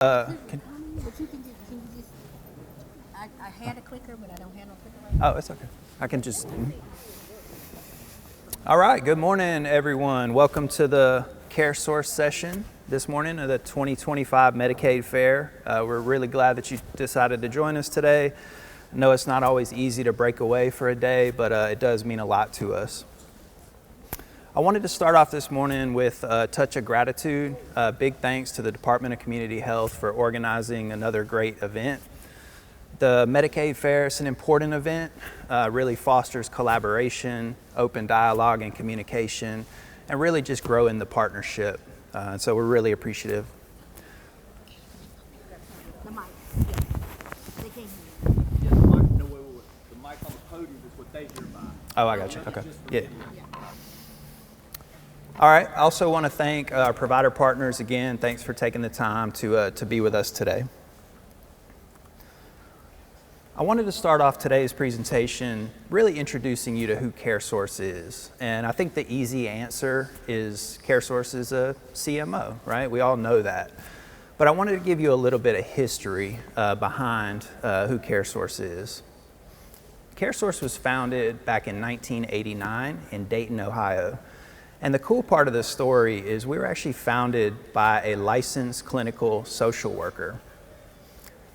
Can, But can you just, I had a clicker, but I don't have no clicker right now. oh, it's okay. I can just. All right. Good morning, everyone. Welcome to the CareSource session this morning of the 2025 Medicaid Fair. We're really glad that you decided to join us today. I know it's not always easy to break away for a day, but it does mean a lot to us. I wanted to start off this morning with a touch of gratitude. Big thanks to the Department of Community Health for organizing another great event. The Medicaid Fair is an important event, really fosters collaboration, open dialogue and communication, and really just growing the partnership. So we're really appreciative. The mic, yes. They can't hear you. Yeah, the mic, no, wait. The mic on the podium is what they hear by. Oh, I got you. Okay. Yeah. All right. I also want to thank our provider partners again. Thanks for taking the time to be with us today. I wanted to start off today's presentation really introducing you to who CareSource is. And I think the easy answer is CareSource is a CMO, right? We all know that. But I wanted to give you a little bit of history behind who CareSource is. CareSource was founded back in 1989 in Dayton, Ohio. And the cool part of this story is we were actually founded by a licensed clinical social worker.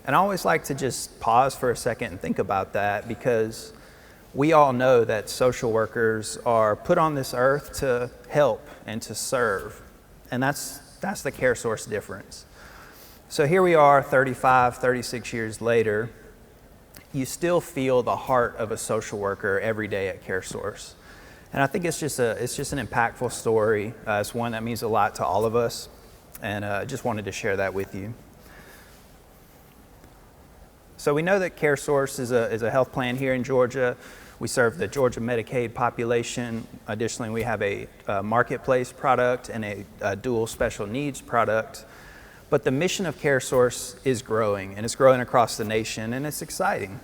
And I always like to just pause for a second and think about that because we all know that social workers are put on this earth to help and to serve. And that's the CareSource difference. So here we are 35, 36 years later, you still feel the heart of a social worker every day at CareSource. And I think it's just an impactful story. It's one that means a lot to all of us, and I just wanted to share that with you. So we know that CareSource is a health plan here in Georgia. We serve the Georgia Medicaid population. Additionally, we have a marketplace product and a dual special needs product. But the mission of CareSource is growing, and it's growing across the nation, and it's exciting.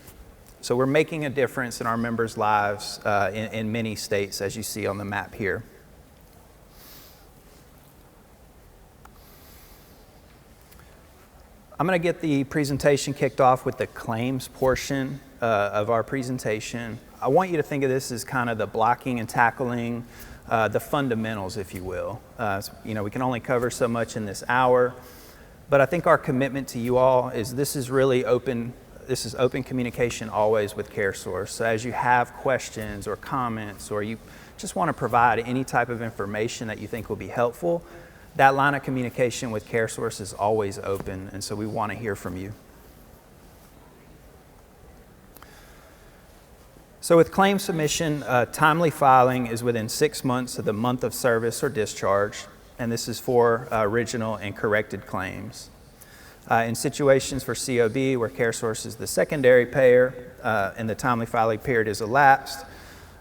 So we're making a difference in our members' lives in many states, as you see on the map here. I'm going to get the presentation kicked off with the claims portion of our presentation. I want you to think of this as kind of the blocking and tackling, the fundamentals, if you will. We can only cover so much in this hour, but I think our commitment to you all is this is really open. This is open communication always with CareSource. So as you have questions or comments, or you just want to provide any type of information that you think will be helpful, that line of communication with CareSource is always open, and so we want to hear from you. So with claim submission, timely filing is within 6 months of the month of service or discharge, and this is for original and corrected claims. In situations for COB where CareSource is the secondary payer and the timely filing period is elapsed,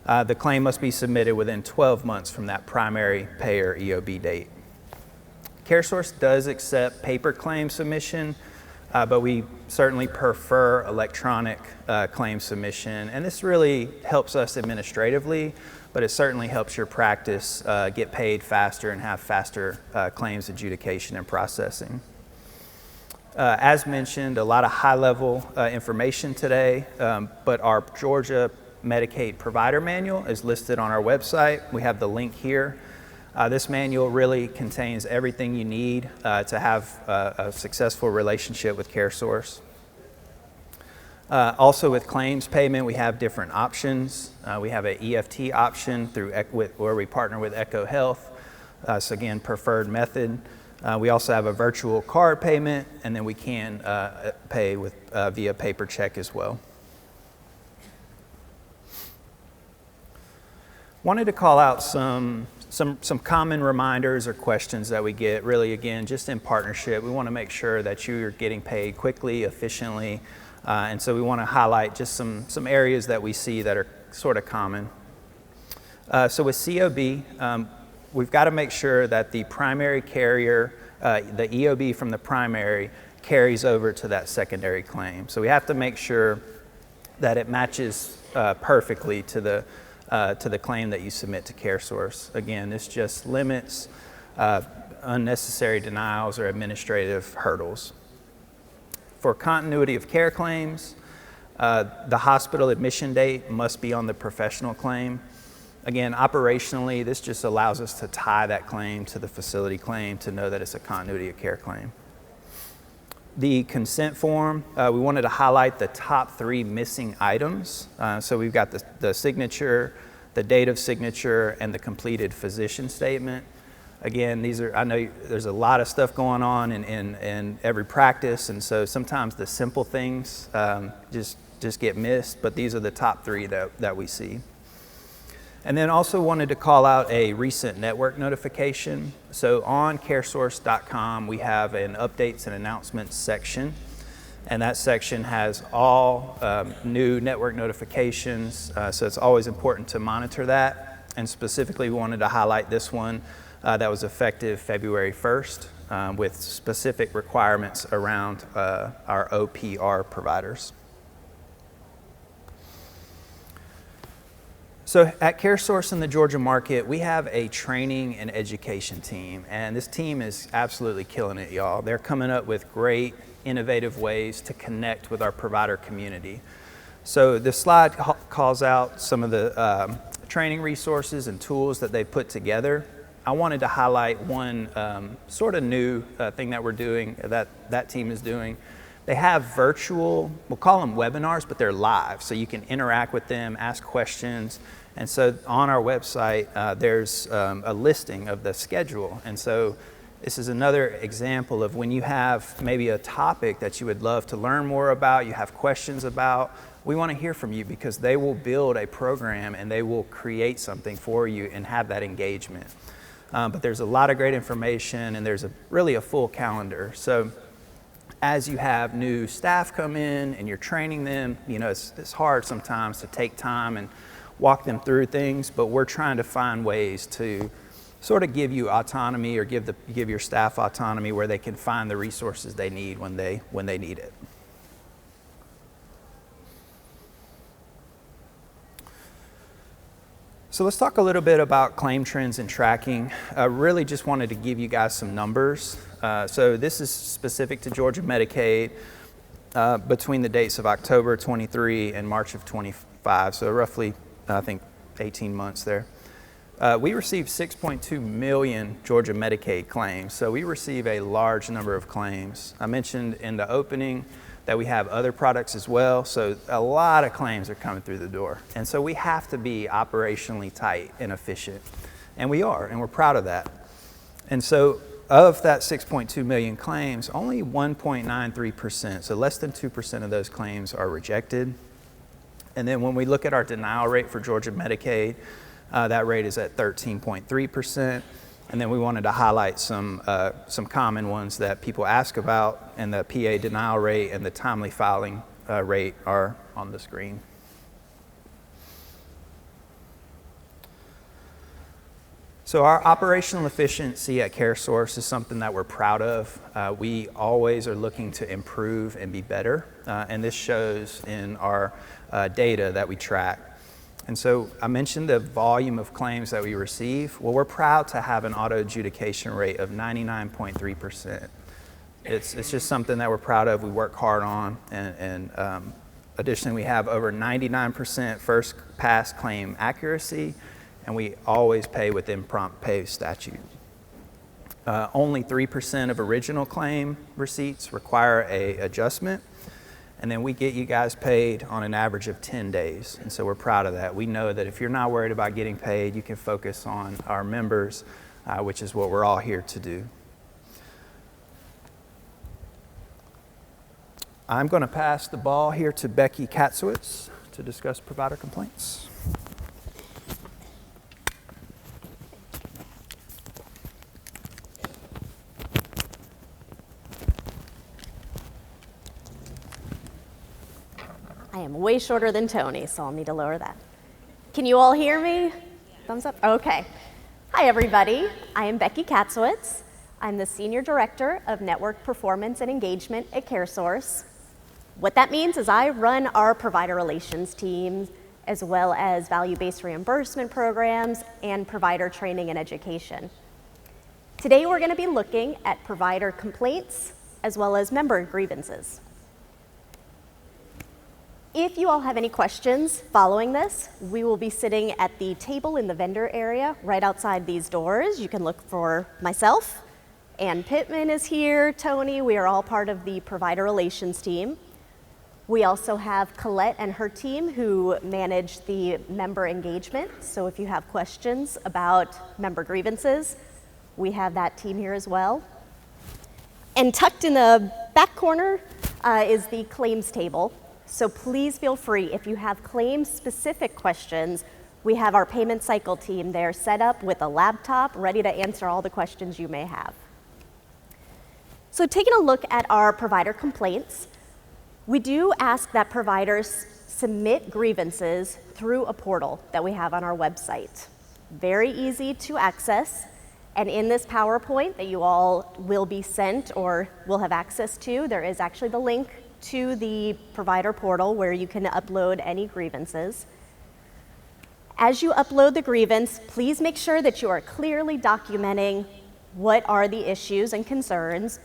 the claim must be submitted within 12 months from that primary payer EOB date. CareSource does accept paper claim submission, but we certainly prefer electronic claim submission. And this really helps us administratively, but it certainly helps your practice get paid faster and have faster claims adjudication and processing. As mentioned, a lot of high-level information today, but our Georgia Medicaid Provider Manual is listed on our website. We have the link here. This manual really contains everything you need to have a successful relationship with CareSource. Also with claims payment, we have different options. We have an EFT option where we partner with Echo Health. So again, preferred method. We also have a virtual card payment, and then we can pay with via paper check as well. Wanted to call out some common reminders or questions that we get, really, again, just in partnership. We want to make sure that you're getting paid quickly, efficiently, and so we want to highlight just some areas that we see that are sort of common. So with COB, we've got to make sure that the primary carrier, the EOB from the primary, carries over to that secondary claim. So we have to make sure that it matches perfectly to the claim that you submit to CareSource. Again, this just limits unnecessary denials or administrative hurdles. For continuity of care claims, the hospital admission date must be on the professional claim. Again, operationally, this just allows us to tie that claim to the facility claim to know that it's a continuity of care claim. The consent form, we wanted to highlight the top 3 missing items. So we've got the signature, the date of signature, and the completed physician statement. Again, I know there's a lot of stuff going on in every practice, and so sometimes the simple things just get missed, but these are the top 3 that we see. And then also wanted to call out a recent network notification. So on CareSource.com, we have an updates and announcements section, and that section has all new network notifications, so it's always important to monitor that. And specifically, we wanted to highlight this one that was effective February 1st with specific requirements around our OPR providers. So at CareSource in the Georgia market, we have a training and education team, and this team is absolutely killing it, y'all. They're coming up with great, innovative ways to connect with our provider community. So this slide calls out some of the training resources and tools that they put together. I wanted to highlight one sort of new thing that we're doing, that team is doing. They have virtual, we'll call them webinars, but they're live, so you can interact with them, ask questions. And so on our website, there's a listing of the schedule. And so this is another example of when you have maybe a topic that you would love to learn more about, you have questions about, we want to hear from you because they will build a program and they will create something for you and have that engagement. But there's a lot of great information and there's really a full calendar. So as you have new staff come in and you're training them, you know, it's hard sometimes to take time and walk them through things, but we're trying to find ways to sort of give you autonomy or give your staff autonomy where they can find the resources they need when they need it. So let's talk a little bit about claim trends and tracking. I really just wanted to give you guys some numbers. So this is specific to Georgia Medicaid between the dates of October 23 and March of 25, so roughly, I think, 18 months there. We received 6.2 million Georgia Medicaid claims, so we receive a large number of claims. I mentioned in the opening that we have other products as well, so a lot of claims are coming through the door. And so we have to be operationally tight and efficient, and we are, and we're proud of that. And so of that 6.2 million claims, only 1.93%, so less than 2% of those claims are rejected. And then when we look at our denial rate for Georgia Medicaid, that rate is at 13.3%. And then we wanted to highlight some common ones that people ask about, and the PA denial rate and the timely filing rate are on the screen. So our operational efficiency at CareSource is something that we're proud of. We always are looking to improve and be better, and this shows in our data that we track. And so I mentioned the volume of claims that we receive. Well, we're proud to have an auto adjudication rate of 99.3%. It's just something that we're proud of, we work hard on, and additionally we have over 99% first pass claim accuracy, and we always pay within prompt pay statute. Only 3% of original claim receipts require an adjustment, and then we get you guys paid on an average of 10 days. And so we're proud of that. We know that if you're not worried about getting paid, you can focus on our members, which is what we're all here to do. I'm going to pass the ball here to Becky Katzowitz to discuss provider complaints. I am way shorter than Tony, so I'll need to lower that. Can you all hear me? Thumbs up? Okay. Hi, everybody. I am Becky Katzowitz. I'm the Senior Director of Network Performance and Engagement at CareSource. What that means is I run our provider relations team, as well as value-based reimbursement programs and provider training and education. Today, we're going to be looking at provider complaints, as well as member grievances. If you all have any questions following this, we will be sitting at the table in the vendor area right outside these doors. You can look for myself. Ann Pittman is here, Tony. We are all part of the provider relations team. We also have Colette and her team who manage the member engagement. So if you have questions about member grievances, we have that team here as well. And tucked in the back corner is the claims table. So please feel free, if you have claims-specific questions, we have our payment cycle team there set up with a laptop ready to answer all the questions you may have. So taking a look at our provider complaints, we do ask that providers submit grievances through a portal that we have on our website. Very easy to access, and in this PowerPoint that you all will be sent or will have access to, there is actually the link to the provider portal where you can upload any grievances. As you upload the grievance, please make sure that you are clearly documenting what are the issues and concerns,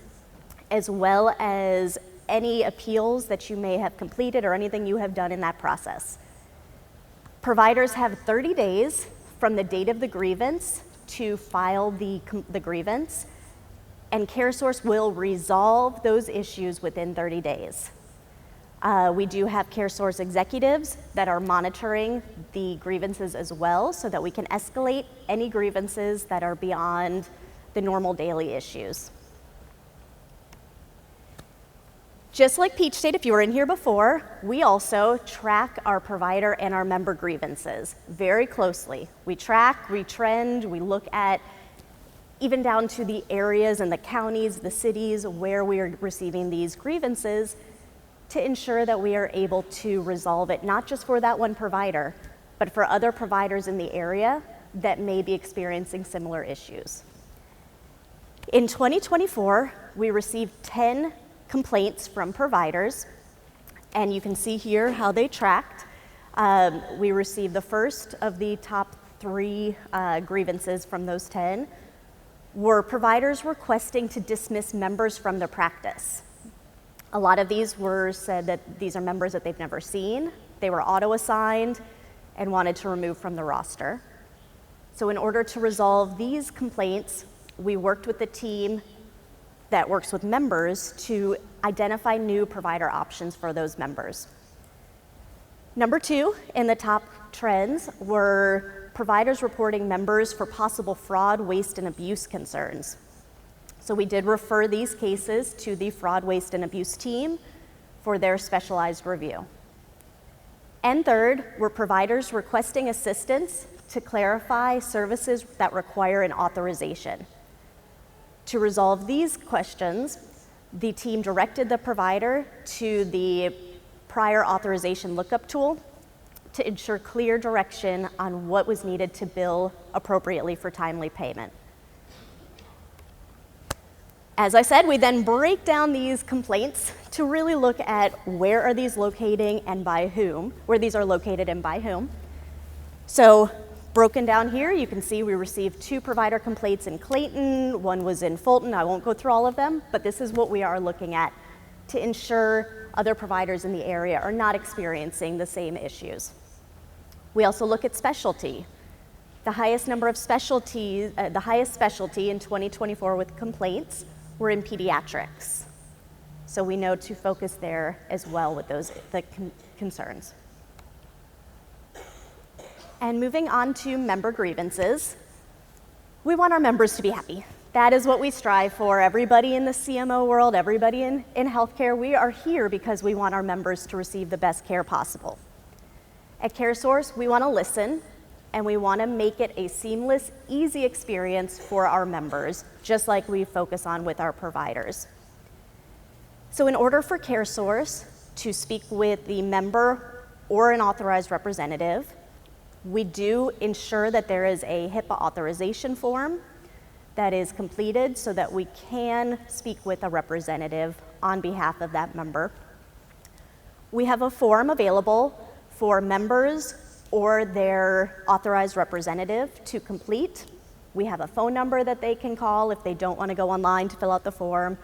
as well as any appeals that you may have completed or anything you have done in that process. Providers have 30 days from the date of the grievance to file the grievance, and CareSource will resolve those issues within 30 days. We do have CareSource executives that are monitoring the grievances as well so that we can escalate any grievances that are beyond the normal daily issues. Just like Peach State, if you were in here before, we also track our provider and our member grievances very closely. We track, we trend, we look at even down to the areas and the counties, the cities where we are receiving these grievances to ensure that we are able to resolve it, not just for that one provider, but for other providers in the area that may be experiencing similar issues. In 2024, we received 10 complaints from providers, and you can see here how they tracked. We received the first of the top 3 grievances from those 10 were providers requesting to dismiss members from their practice. A lot of these were said that these are members that they've never seen, they were auto-assigned, and wanted to remove from the roster. So in order to resolve these complaints, we worked with the team that works with members to identify new provider options for those members. Number 2 in the top trends were providers reporting members for possible fraud, waste, and abuse concerns. So we did refer these cases to the fraud, waste, and abuse team for their specialized review. And third were providers requesting assistance to clarify services that require an authorization. To resolve these questions, the team directed the provider to the prior authorization lookup tool to ensure clear direction on what was needed to bill appropriately for timely payment. As I said, we then break down these complaints to really look at where are these locating and by whom, where these are located and by whom. So broken down here, you can see we received 2 provider complaints in Clayton, 1 was in Fulton. I won't go through all of them, but this is what we are looking at to ensure other providers in the area are not experiencing the same issues. We also look at specialty. The highest number of specialties, the highest specialty in 2024 with complaints were in pediatrics. So we know to focus there as well with those concerns. And moving on to member grievances, we want our members to be happy. That is what we strive for. Everybody in the CMO world, everybody in healthcare, we are here because we want our members to receive the best care possible. At CareSource, we want to listen, and we want to make it a seamless, easy experience for our members, just like we focus on with our providers. So in order for CareSource to speak with the member or an authorized representative, we do ensure that there is a HIPAA authorization form that is completed so that we can speak with a representative on behalf of that member. We have a form available for members or their authorized representative to complete. We have a phone number that they can call if they don't want to go online to fill out the form.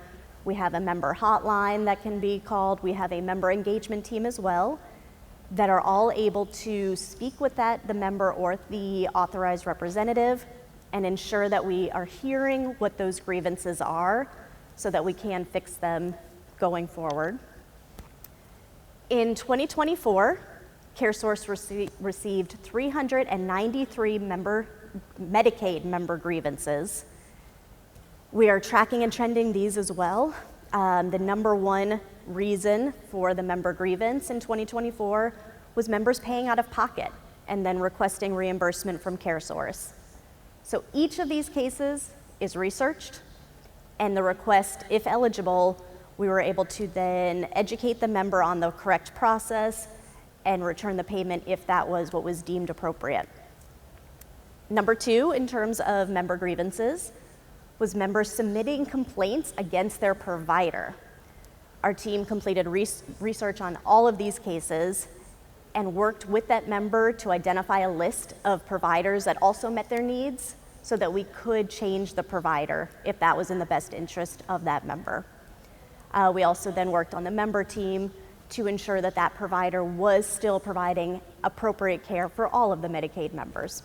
We have a member hotline that can be called. We have a member engagement team as well. that are all able to speak with the member or the authorized representative and ensure that we are hearing what those grievances are so that we can fix them going forward. In 2024, CareSource received 393 Medicaid member grievances. We are tracking and trending these as well. The number one reason for the member grievance in 2024 was members paying out of pocket and then requesting reimbursement from CareSource. So each of these cases is researched, and the request, if eligible, we were able to then educate the member on the correct process and return the payment if that was what was deemed appropriate. Number two, in terms of member grievances, was members submitting complaints against their provider. Our team completed research on all of these cases and worked with that member to identify a list of providers that also met their needs so that we could change the provider if that was in the best interest of that member. We also then worked on the member team to ensure that that provider was still providing appropriate care for all of the Medicaid members.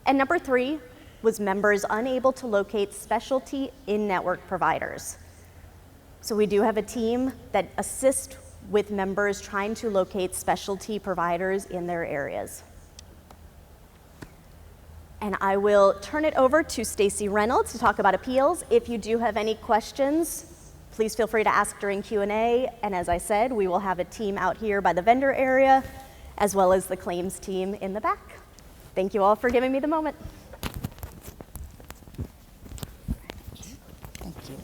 And number three was members unable to locate specialty in-network providers. So we do have a team that assists with members trying to locate specialty providers in their areas. And I will turn it over to Stacy Reynolds to talk about appeals. If you do have any questions, please feel free to ask during Q&A. And as I said, we will have a team out here by the vendor area, as well as the claims team in the back. Thank you all for giving me the moment. Thank you.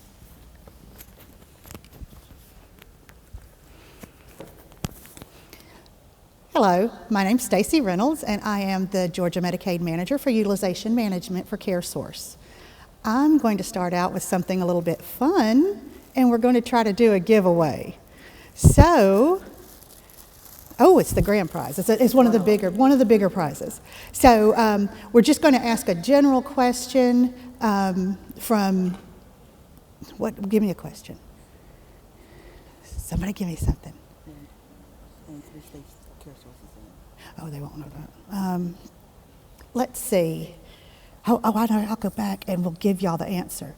Hello, my name's Stacy Reynolds, and I am the Georgia Medicaid Manager for Utilization Management for CareSource. I'm going to start out with something a little bit fun, and we're going to try to do a giveaway. So, it's the grand prize. It's one of the bigger prizes. So we're just going to ask a general question from what? Give me a question. Somebody give me something. Oh, they won't know that. Let's see. I know. I'll go back and we'll give y'all the answer.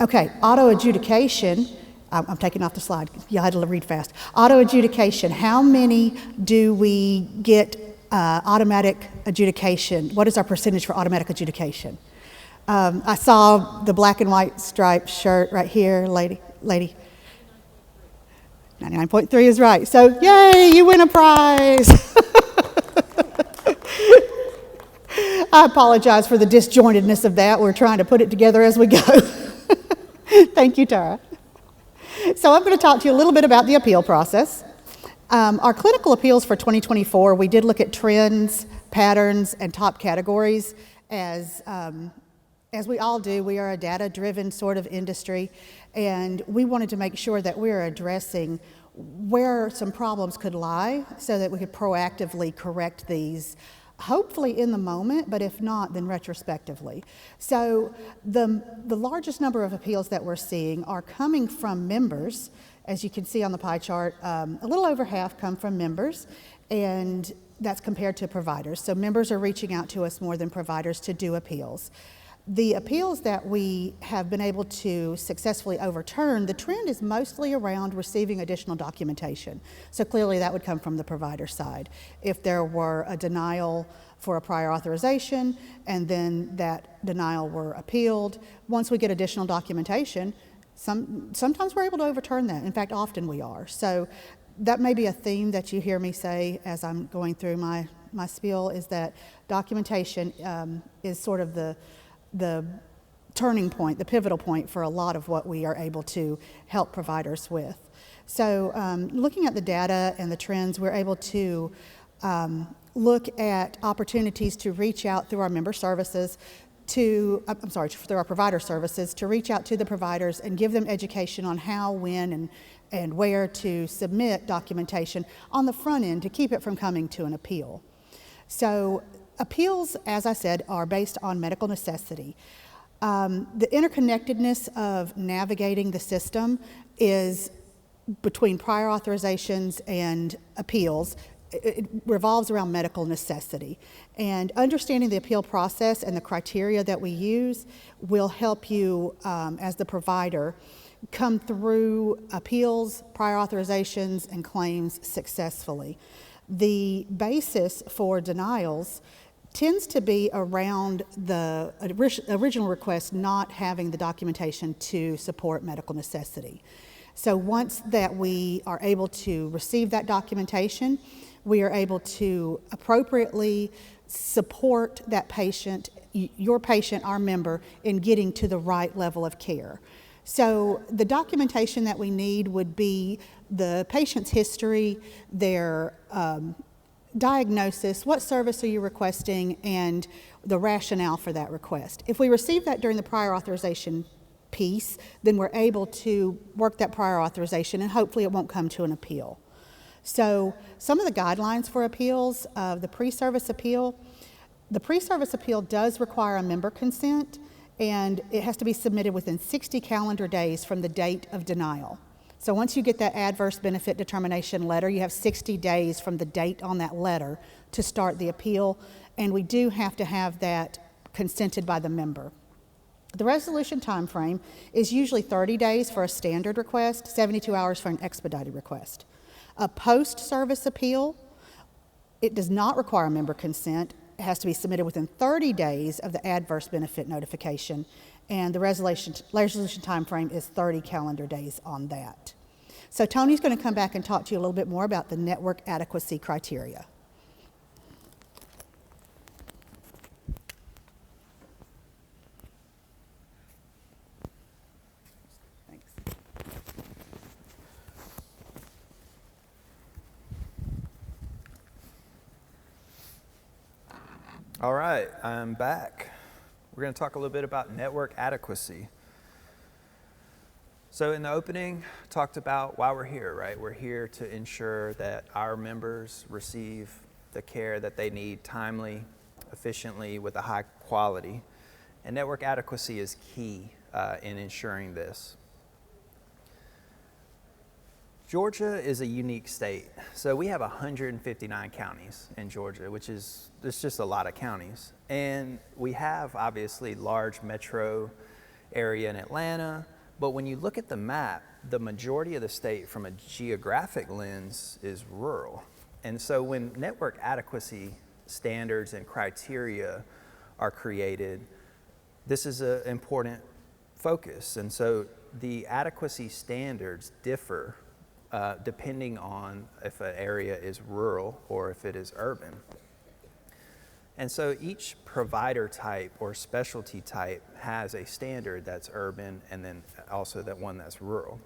Okay, auto adjudication. I'm taking off the slide. You had to read fast. Auto adjudication. How many do we get automatic adjudication? What is our percentage for automatic adjudication? I saw the black and white striped shirt right here, lady. 99.3 is right. So, yay, you win a prize. I apologize for the disjointedness of that. We're trying to put it together as we go. Thank you, Tara. So I'm going to talk to you a little bit about the appeal process. Our clinical appeals for 2024, we did look at trends, patterns, and top categories. As we all do, we are a data-driven sort of industry, and we wanted to make sure that we're addressing where some problems could lie so that we could proactively correct these, hopefully in the moment, but if not, then retrospectively. So the largest number of appeals that we're seeing are coming from members. As you can see on the pie chart, a little over half come from members, and that's compared to providers. So members are reaching out to us more than providers to do appeals. The appeals that we have been able to successfully overturn, the trend is mostly around receiving additional documentation. So clearly that would come from the provider side. If there were a denial for a prior authorization and then that denial were appealed, once we get additional documentation, sometimes we're able to overturn that. In fact, often we are. So that may be a theme that you hear me say as I'm going through my spiel, is that documentation is sort of the turning point, the pivotal point for a lot of what we are able to help providers with. So looking at the data and the trends, we're able to look at opportunities to reach out through our member services through our provider services, to reach out to the providers and give them education on how, when, and where to submit documentation on the front end to keep it from coming to an appeal. So appeals, as I said, are based on medical necessity. The interconnectedness of navigating the system is between prior authorizations and appeals. It revolves around medical necessity. And understanding the appeal process and the criteria that we use will help you, as the provider, come through appeals, prior authorizations, and claims successfully. The basis for denials tends to be around the original request not having the documentation to support medical necessity. So once that we are able to receive that documentation, we are able to appropriately support that patient, your patient, our member, in getting to the right level of care. So the documentation that we need would be the patient's history, their diagnosis, what service are you requesting, and the rationale for that request. If we receive that during the prior authorization piece, then we're able to work that prior authorization, and hopefully it won't come to an appeal. So some of the guidelines for appeals, the pre-service appeal does require a member consent, and it has to be submitted within 60 calendar days from the date of denial. So once you get that adverse benefit determination letter, you have 60 days from the date on that letter to start the appeal, and we do have to have that consented by the member. The resolution time frame is usually 30 days for a standard request, 72 hours for an expedited request. A post-service appeal, it does not require member consent. It has to be submitted within 30 days of the adverse benefit notification, and the resolution time frame is 30 calendar days on that. So Tony's going to come back and talk to you a little bit more about the network adequacy criteria. Thanks. All right, I'm back. We're going to talk a little bit about network adequacy. So in the opening, talked about why we're here, right? We're here to ensure that our members receive the care that they need timely, efficiently, with a high quality. And network adequacy is key in ensuring this. Georgia is a unique state. So we have 159 counties in Georgia, which is, it's just a lot of counties. And we have obviously large metro area in Atlanta, but when you look at the map, the majority of the state from a geographic lens is rural. And so when network adequacy standards and criteria are created, this is an important focus. And so the adequacy standards differ depending on if an area is rural or if it is urban. And so each provider type or specialty type has a standard that's urban and then also that one that's rural.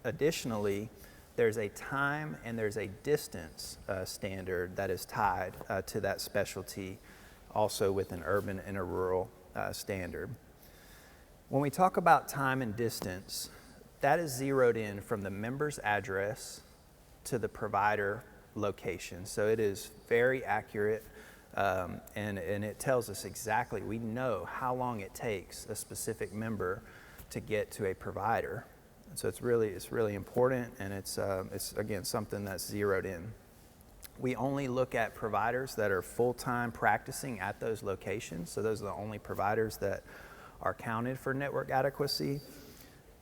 Additionally, there's a time and there's a distance standard that is tied to that specialty, also with an urban and a rural standard. When we talk about time and distance, that is zeroed in from the member's address to the provider location. So it is very accurate, and it tells us exactly, we know how long it takes a specific member to get to a provider. And so it's really important, and it's again something that's zeroed in. We only look at providers that are full-time practicing at those locations. So those are the only providers that are counted for network adequacy.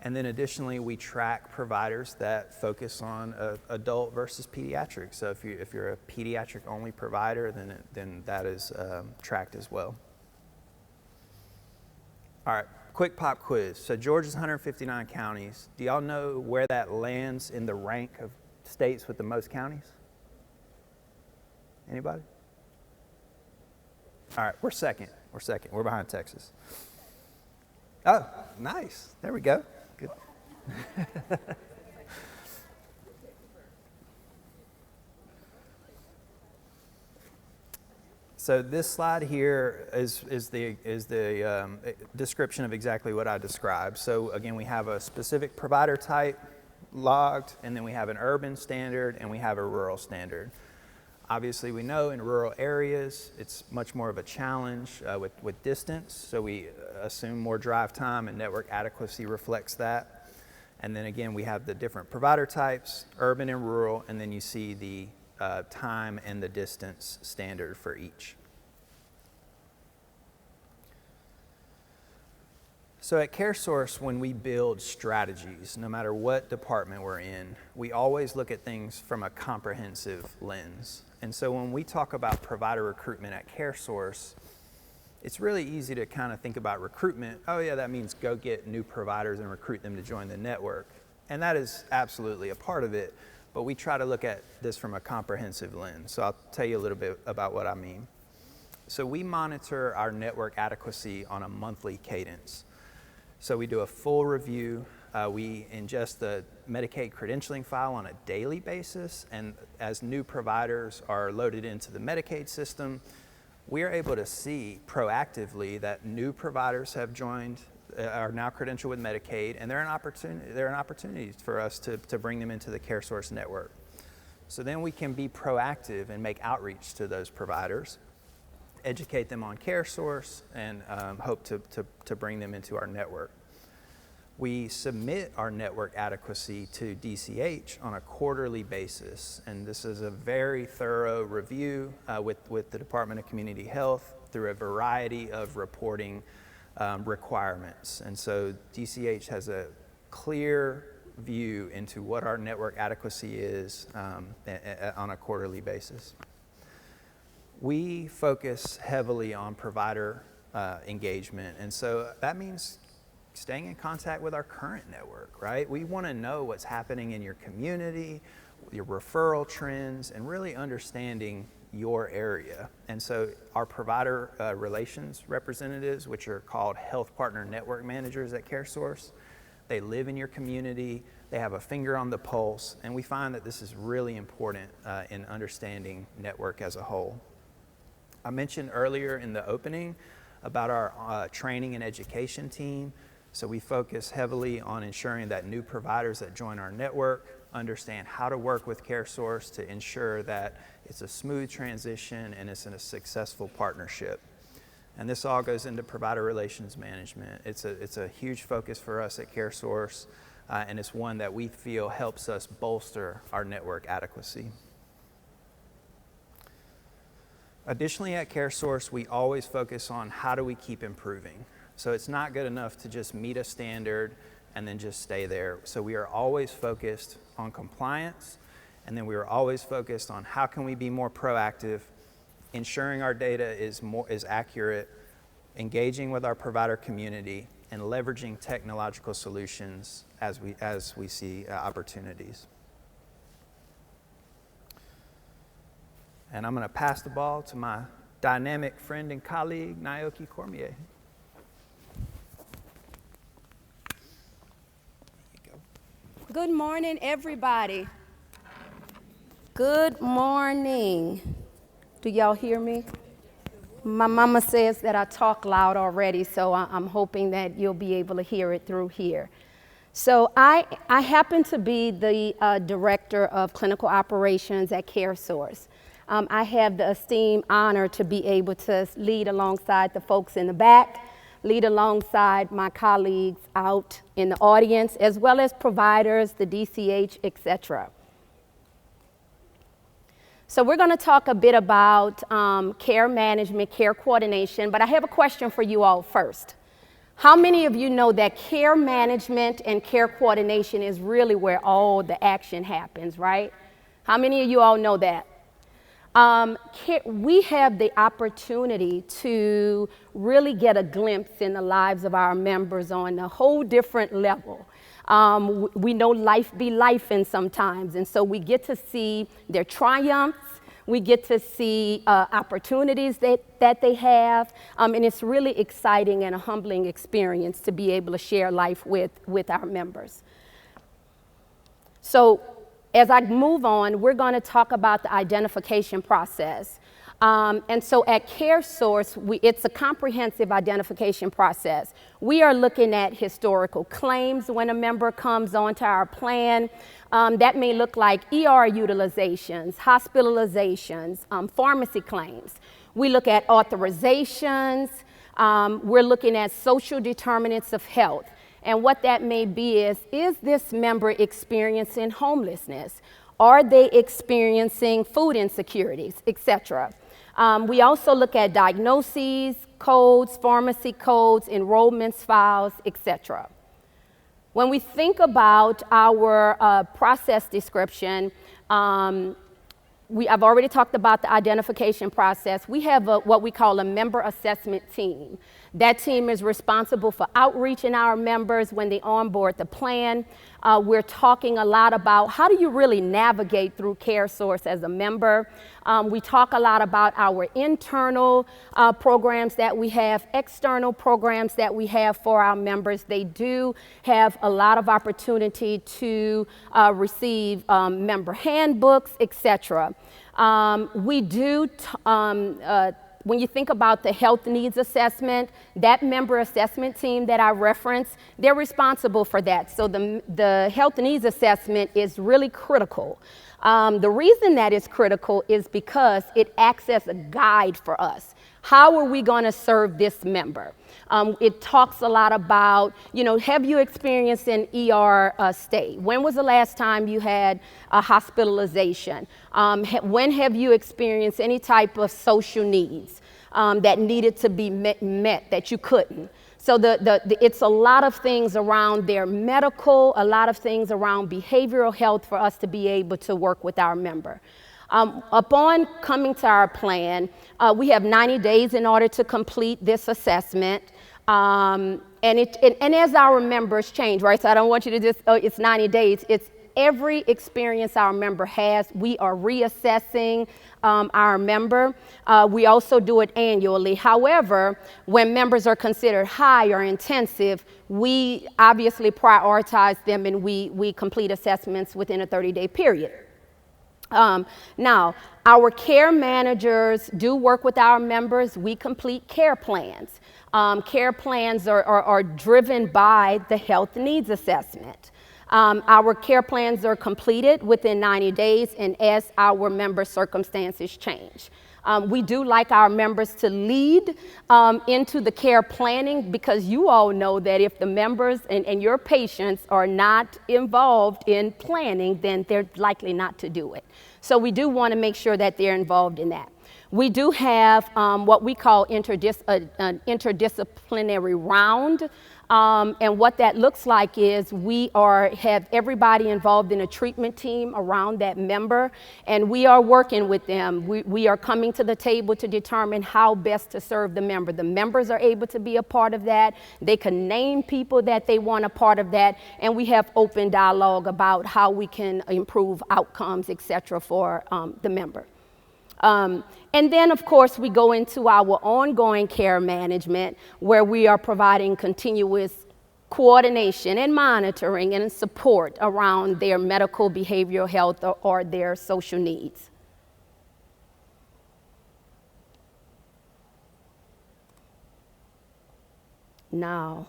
And then additionally, we track providers that focus on adult versus pediatric. So if you're a pediatric only provider, then that is tracked as well. All right, quick pop quiz. So Georgia's 159 counties. Do y'all know where that lands in the rank of states with the most counties? Anybody? All right, we're second. We're behind Texas. Oh, nice. There we go. Good. So this slide here is the description of exactly what I described. So again, we have a specific provider type logged, and then we have an urban standard, and we have a rural standard. Obviously, we know in rural areas, it's much more of a challenge with distance, so we assume more drive time, and network adequacy reflects that. And then again, we have the different provider types, urban and rural, and then you see the time and the distance standard for each. So at CareSource, when we build strategies, no matter what department we're in, we always look at things from a comprehensive lens. And so when we talk about provider recruitment at CareSource, it's really easy to kind of think about recruitment. Oh yeah, that means go get new providers and recruit them to join the network. And that is absolutely a part of it, but we try to look at this from a comprehensive lens. So I'll tell you a little bit about what I mean. So we monitor our network adequacy on a monthly cadence. So we do a full review. We ingest the Medicaid credentialing file on a daily basis, and as new providers are loaded into the Medicaid system, we are able to see proactively that new providers have joined, are now credentialed with Medicaid, and they're an opportunity for us to bring them into the CareSource network. So then we can be proactive and make outreach to those providers, educate them on CareSource, and hope to bring them into our network. We submit our network adequacy to DCH on a quarterly basis, and this is a very thorough review with the Department of Community Health through a variety of reporting requirements. And so DCH has a clear view into what our network adequacy is on a quarterly basis. We focus heavily on provider engagement, and so that means staying in contact with our current network, right? We want to know what's happening in your community, your referral trends, and really understanding your area. And so our provider relations representatives, which are called Health Partner Network Managers at CareSource, they live in your community, they have a finger on the pulse, and we find that this is really important in understanding network as a whole. I mentioned earlier in the opening about our training and education team. So we focus heavily on ensuring that new providers that join our network understand how to work with CareSource to ensure that it's a smooth transition and it's in a successful partnership. And this all goes into provider relations management. It's a huge focus for us at CareSource, and it's one that we feel helps us bolster our network adequacy. Additionally, at CareSource, we always focus on how do we keep improving. So it's not good enough to just meet a standard and then just stay there. So we are always focused on compliance, and then we are always focused on how can we be more proactive, ensuring our data is accurate, engaging with our provider community, and leveraging technological solutions as we see opportunities. And I'm going to pass the ball to my dynamic friend and colleague, Naoki Cormier. Good morning, everybody. Good morning. Do y'all hear me? My mama says that I talk loud already, so I'm hoping that you'll be able to hear it through here. So I happen to be the Director of Clinical Operations at CareSource. I have the esteemed honor to be able to lead alongside the folks in the back, lead alongside my colleagues out in the audience, as well as providers, the DCH, etc. So we're going to talk a bit about care management, care coordination, but I have a question for you all first. How many of you know that care management and care coordination is really where all the action happens, right? How many of you all know that? We have the opportunity to really get a glimpse in the lives of our members on a whole different level. We know life be lifing sometimes, and so we get to see their triumphs, we get to see opportunities that they have, and it's really exciting and a humbling experience to be able to share life with our members. So as I move on, we're going to talk about the identification process. And so at CareSource, it's a comprehensive identification process. We are looking at historical claims when a member comes onto our plan. That may look like ER utilizations, hospitalizations, pharmacy claims. We look at authorizations. We're looking at social determinants of health. And what that may be is this member experiencing homelessness? Are they experiencing food insecurities, et cetera? We also look at diagnoses, codes, pharmacy codes, enrollments files, et cetera. When we think about our process description, I've already talked about the identification process. We have what we call a member assessment team. That team is responsible for outreaching our members when they onboard the plan. We're talking a lot about how do you really navigate through CareSource as a member. We talk a lot about our internal programs that we have, external programs that we have for our members. They do have a lot of opportunity to receive member handbooks, etc. We do when you think about the health needs assessment, that member assessment team that I referenced, they're responsible for that. So the health needs assessment is really critical. The reason that it's critical is because it acts as a guide for us. How are we going to serve this member? It talks a lot about, have you experienced an ER stay? When was the last time you had a hospitalization? When have you experienced any type of social needs that needed to be met that you couldn't? So it's a lot of things around their medical, a lot of things around behavioral health for us to be able to work with our member. Upon coming to our plan, we have 90 days in order to complete this assessment. And as our members change, right? So I don't want you to just, it's 90 days. It's every experience our member has. We are reassessing our member. We also do it annually. However, when members are considered high or intensive, we obviously prioritize them and we complete assessments within a 30-day period. Now, our care managers do work with our members. We complete care plans. Care plans are driven by the health needs assessment. Our care plans are completed within 90 days and as our member circumstances change. We do like our members to lead into the care planning because you all know that if the members and your patients are not involved in planning, then they're likely not to do it. So we do want to make sure that they're involved in that. We do have what we call an interdisciplinary round. And what that looks like is we have everybody involved in a treatment team around that member, and we are working with them. We are coming to the table to determine how best to serve the member. The members are able to be a part of that. They can name people that they want a part of that, and we have open dialogue about how we can improve outcomes, et cetera, for the member. And then, of course, we go into our ongoing care management where we are providing continuous coordination and monitoring and support around their medical, behavioral health, or their social needs. Now,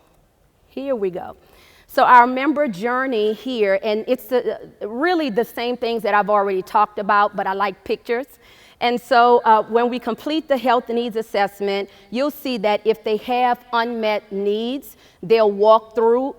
here we go. So our member journey here, and it's really the same things that I've already talked about, but I like pictures. And so when we complete the health needs assessment, you'll see that if they have unmet needs, they'll walk through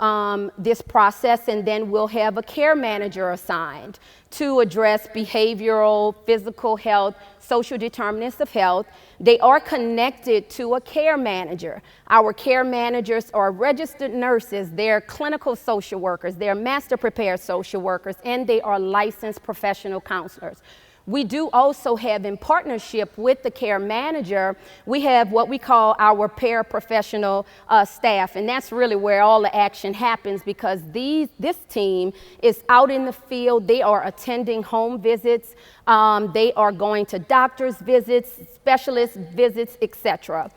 this process, and then we'll have a care manager assigned to address behavioral, physical health, social determinants of health. They are connected to a care manager. Our care managers are registered nurses, they're clinical social workers, they're master prepared social workers, and they are licensed professional counselors. We do also have, in partnership with the care manager, we have what we call our paraprofessional staff, and that's really where all the action happens because this team is out in the field. They are attending home visits. They are going to doctor's visits, specialist visits, etc.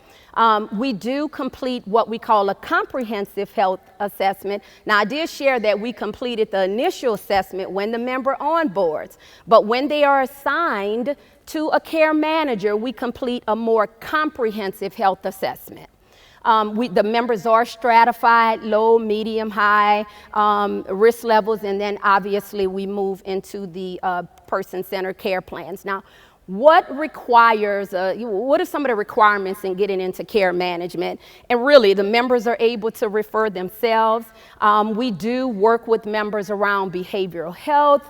We do complete what we call a comprehensive health assessment. Now, I did share that we completed the initial assessment when the member onboards, but when they are assigned to a care manager, we complete a more comprehensive health assessment. The members are stratified, low, medium, high risk levels, and then obviously we move into the person-centered care plans. Now, what are some of the requirements in getting into care management? And really, the members are able to refer themselves. We do work with members around behavioral health,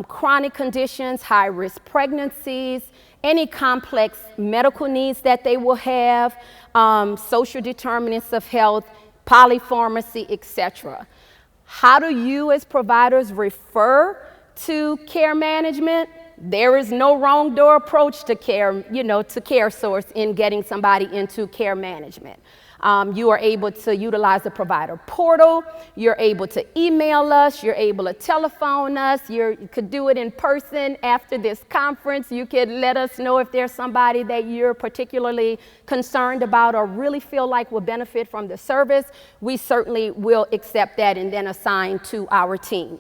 chronic conditions, high-risk pregnancies, any complex medical needs that they will have, social determinants of health, polypharmacy, etc. How do you as providers refer to care management? There is no wrong door approach to care, to CareSource in getting somebody into care management. You are able to utilize the provider portal. You're able to email us. You're able to telephone us. You could do it in person after this conference. You could let us know if there's somebody that you're particularly concerned about or really feel like will benefit from the service. We certainly will accept that and then assign to our team.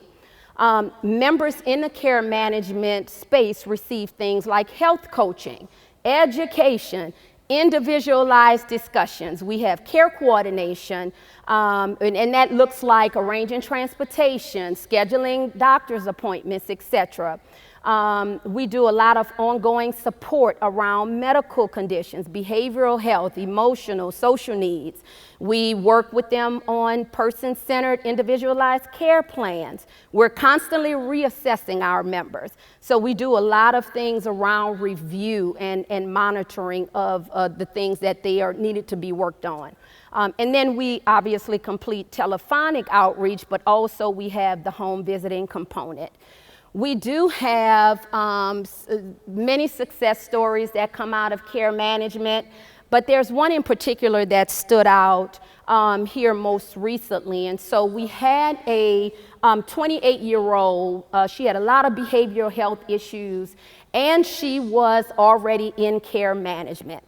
Members in the care management space receive things like health coaching, education, individualized discussions. We have care coordination, and that looks like arranging transportation, scheduling doctor's appointments, etc. We do a lot of ongoing support around medical conditions, behavioral health, emotional, social needs. We work with them on person-centered, individualized care plans. We're constantly reassessing our members. So we do a lot of things around review and monitoring of the things that they are needed to be worked on. And then we obviously complete telephonic outreach, but also we have the home visiting component. We do have many success stories that come out of care management, but there's one in particular that stood out here most recently. And so we had a 28-year-old, she had a lot of behavioral health issues, and she was already in care management.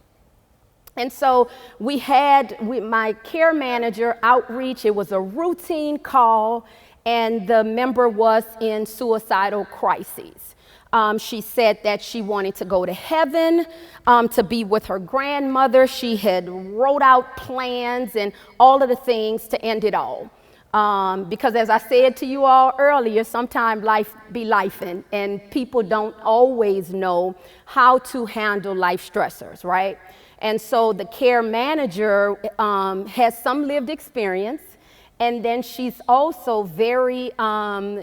And so we had my care manager outreach. It was a routine call, and the member was in suicidal crises. She said that she wanted to go to heaven, to be with her grandmother. She had wrote out plans and all of the things to end it all. Because as I said to you all earlier, sometimes life be lifing, and people don't always know how to handle life stressors, right? And so the care manager has some lived experience. And then she's also very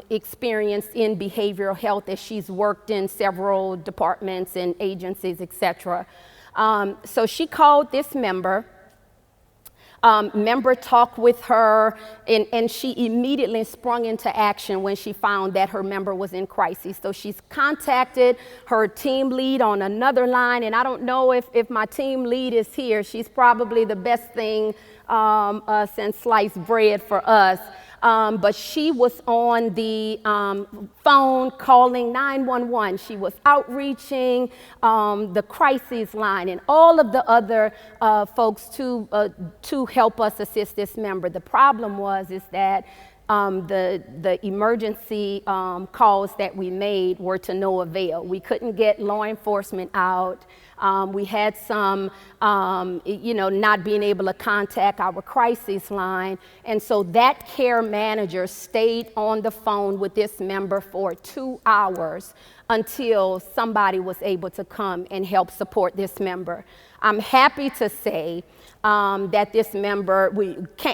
experienced in behavioral health, as she's worked in several departments and agencies, etc. So she called this member. Member talked with her, and she immediately sprung into action when she found that her member was in crisis. So she's contacted her team lead on another line, and I don't know if my team lead is here. She's probably the best thing since sliced bread for us. But she was on the phone calling 911. She was outreaching the crisis line and all of the other folks to help us assist this member. The problem is that the emergency calls that we made were to no avail. We couldn't get law enforcement out. We had some, not being able to contact our crisis line. And so that care manager stayed on the phone with this member for 2 hours until somebody was able to come and help support this member. I'm happy to say that this member,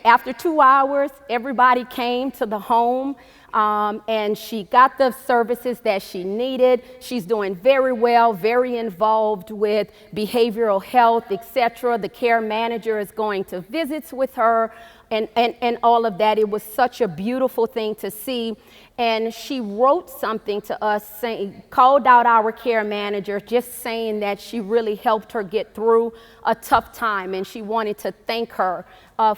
after 2 hours, everybody came to the home. And she got the services that she needed. She's doing very well, very involved with behavioral health, etc. The care manager is going to visits with her and all of that. It was such a beautiful thing to see. And she wrote something to us, saying, called out our care manager, just saying that she really helped her get through a tough time, and she wanted to thank her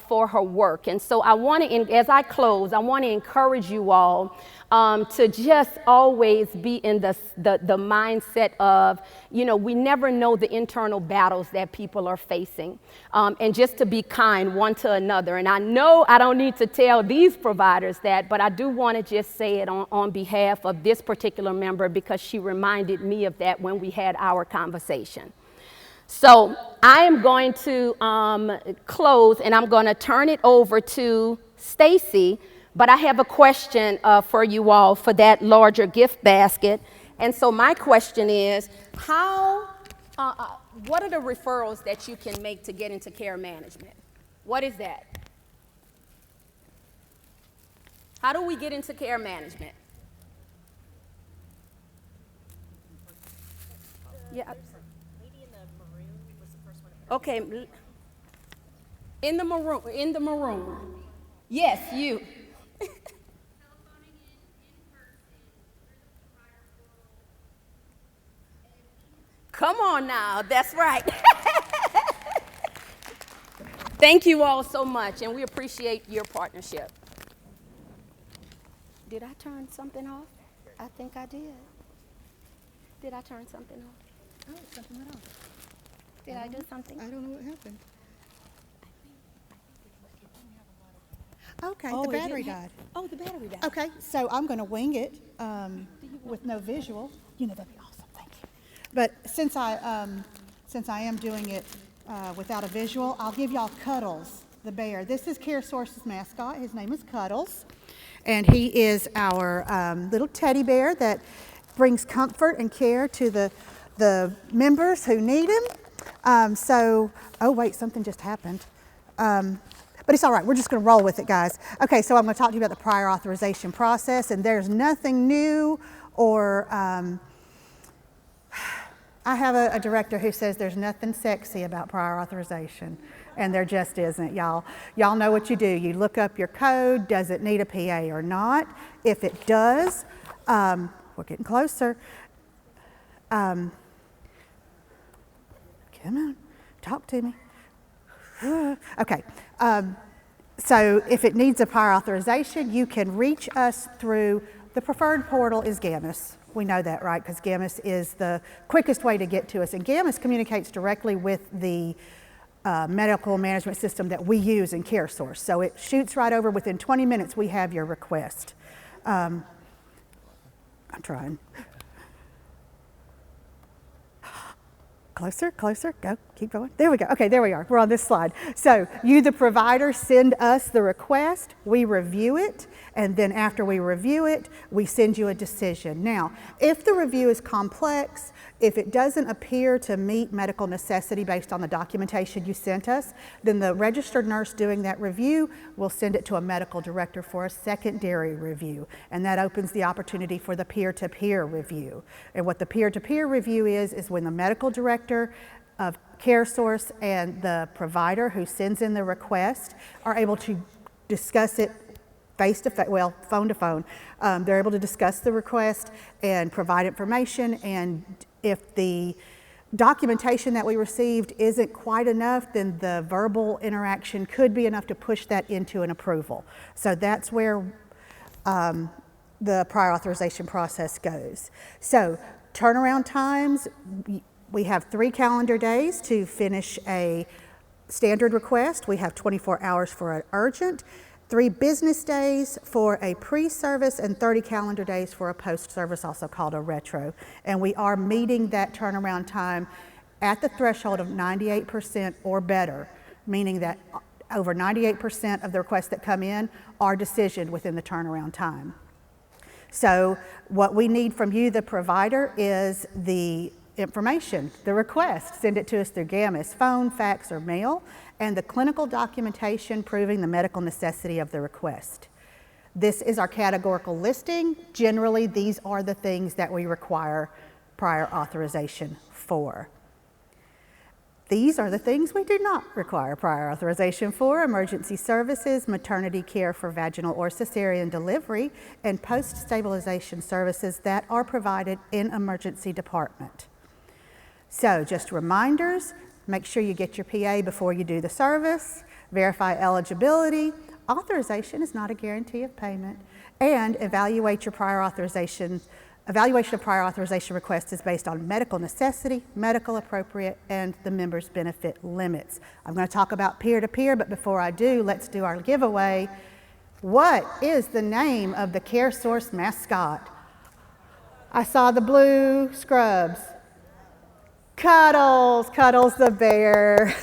for her work. And so I want to, as I close, I want to encourage you all to just always be in the mindset of, you know, we never know the internal battles that people are facing, and just to be kind one to another. And I know I don't need to tell these providers that, but I do want to just say it on behalf of this particular member, because she reminded me of that when we had our conversation. So I am going to close, and I'm going to turn it over to Stacy, but I have a question for you all for that larger gift basket. And so my question is, what are the referrals that you can make to get into care management? What is that? How do we get into care management? Yeah. Lady in the maroon was the first one. Okay. In the maroon. Yes, you. Come on now, that's right. Thank you all so much, and we appreciate your partnership. Did I turn something off? I think I did. Did I turn something off? Oh, something went off. Did I do something? I don't know what happened. Okay, Oh, the it battery didn't died. Oh, the battery died. Okay, so I'm going to wing it with no visual. You know, that'd be awesome. Thank you. But since I am doing it without a visual, I'll give y'all Cuddles, the bear. This is CareSource's mascot. His name is Cuddles, and he is our little teddy bear that brings comfort and care to the members who need him. Oh wait, something just happened. But it's all right, we're just gonna roll with it, guys. Okay, so I'm gonna talk to you about the prior authorization process, and there's nothing new or, I have a director who says there's nothing sexy about prior authorization, and there just isn't, y'all. Y'all know what you do. You look up your code, does it need a PA or not? If it does, we're getting closer. Come on, talk to me. Okay, so if it needs a prior authorization, you can reach us through, the preferred portal is GAMIS. We know that, right? Because GAMIS is the quickest way to get to us. And GAMIS communicates directly with the medical management system that we use in CareSource. So it shoots right over. Within 20 minutes, we have your request. I'm trying. Closer, closer, go, keep going. There we go. Okay, there we are. We're on this slide. So you, the provider, send us the request, we review it, and then after we review it, we send you a decision. Now, if the review is complex, if it doesn't appear to meet medical necessity based on the documentation you sent us, then the registered nurse doing that review will send it to a medical director for a secondary review, and that opens the opportunity for the peer-to-peer review. And what the peer-to-peer review is when the medical director of CareSource and the provider who sends in the request are able to discuss it face to face, well, phone to phone. They're able to discuss the request and provide information, and if the documentation that we received isn't quite enough, then the verbal interaction could be enough to push that into an approval. So that's where the prior authorization process goes. So turnaround times, we have 3 calendar days to finish a standard request. We have 24 hours for an urgent, 3 business days for a pre-service, and 30 calendar days for a post-service, also called a retro. And we are meeting that turnaround time at the threshold of 98% or better, meaning that over 98% of the requests that come in are decisioned within the turnaround time. So what we need from you, the provider, is the information, the request. Send it to us through GAMIS, phone, fax, or mail, and the clinical documentation proving the medical necessity of the request. This is our categorical listing. Generally, these are the things that we require prior authorization for. These are the things we do not require prior authorization for: emergency services, maternity care for vaginal or cesarean delivery, and post-stabilization services that are provided in emergency department. So just reminders, make sure you get your PA before you do the service, verify eligibility. Authorization is not a guarantee of payment, and evaluate your prior authorization. Evaluation of prior authorization requests is based on medical necessity, medical appropriate, and the member's benefit limits. I'm going to talk about peer-to-peer, but before I do, let's do our giveaway. What is the name of the CareSource mascot? I saw the blue scrubs. Cuddles, Cuddles the bear.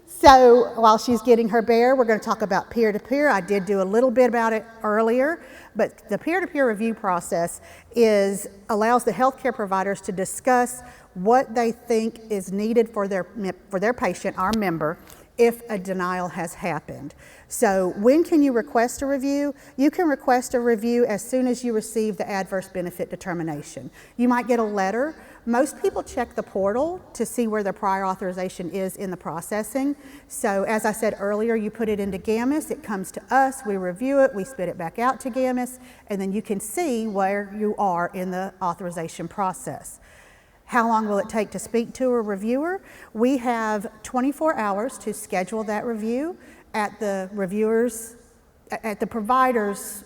So while she's getting her bear, we're going to talk about peer-to-peer. I did do a little bit about it earlier, but the peer-to-peer review process allows the healthcare providers to discuss what they think is needed for their patient, our member, if a denial has happened. So when can you request a review? You can request a review as soon as you receive the adverse benefit determination. You might get a letter. Most people check the portal to see where their prior authorization is in the processing. So as I said earlier, you put it into GAMIS, it comes to us, we review it, we spit it back out to GAMIS, and then you can see where you are in the authorization process. How long will it take to speak to a reviewer? We have 24 hours to schedule that review. At the providers,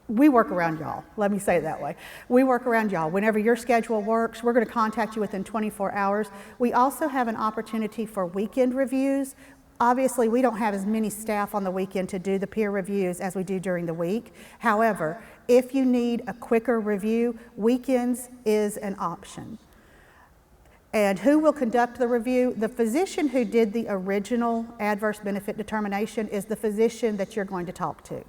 we work around y'all. Let me say it that way. We work around y'all. Whenever your schedule works, we're going to contact you within 24 hours. We also have an opportunity for weekend reviews. Obviously, we don't have as many staff on the weekend to do the peer reviews as we do during the week. However, if you need a quicker review, weekends is an option. And who will conduct the review? The physician who did the original adverse benefit determination is the physician that you're going to talk to.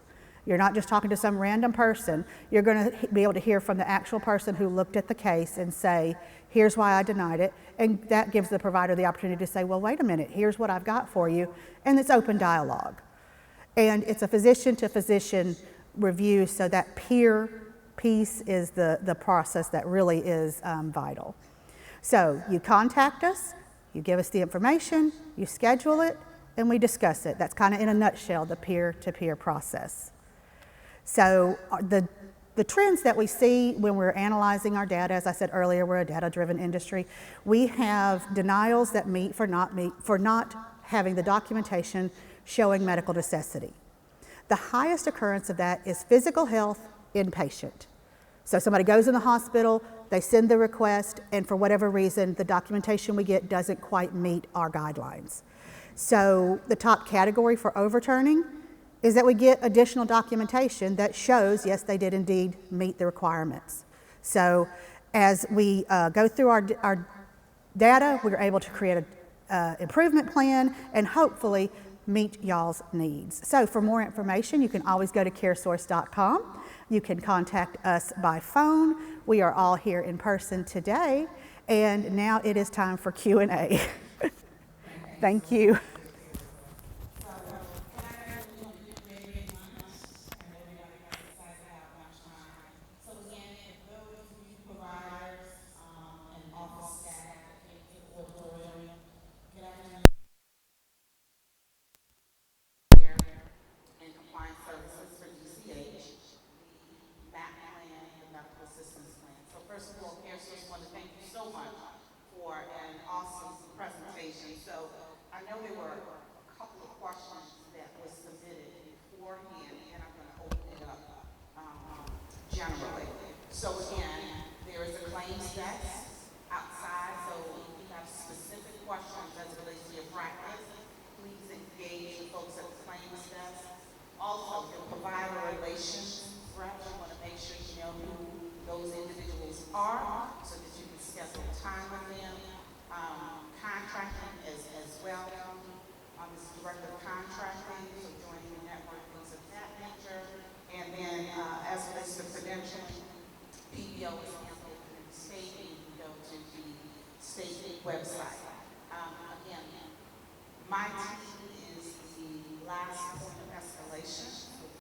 You're not just talking to some random person. You're going to be able to hear from the actual person who looked at the case and say, here's why I denied it. And that gives the provider the opportunity to say, well, wait a minute, here's what I've got for you. And it's open dialogue. And it's a physician-to-physician review, so that peer piece is the process that really is vital. So you contact us, you give us the information, you schedule it, and we discuss it. That's kind of in a nutshell the peer-to-peer process. So the trends that we see when we're analyzing our data, as I said earlier, we're a data-driven industry. We have denials that meet for not having the documentation showing medical necessity. The highest occurrence of that is physical health inpatient. So somebody goes in the hospital, they send the request, and for whatever reason, the documentation we get doesn't quite meet our guidelines. So the top category for overturning is that we get additional documentation that shows, yes, they did indeed meet the requirements. So as we go through our data, we're able to create an improvement plan and hopefully meet y'all's needs. So for more information, you can always go to caresource.com. You can contact us by phone. We are all here in person today, and now it is time for Q&A. Thank you. First of all, CareSource, I want to thank you so much for an awesome presentation. So I know there were a couple of questions that were submitted beforehand, and I'm going to open it up generally. So again, there is a claims desk outside, so if you have specific questions as it relates to your practice, please engage the folks at the claims desk. Also, the provider relations reps, you want to make sure you know who those individuals are so that you can schedule time with them. Contracting as well. This is director of contracting, so joining the network, things of that nature. And then as it relates to credentialing, PBO is handled in the state, and you can go to the state website.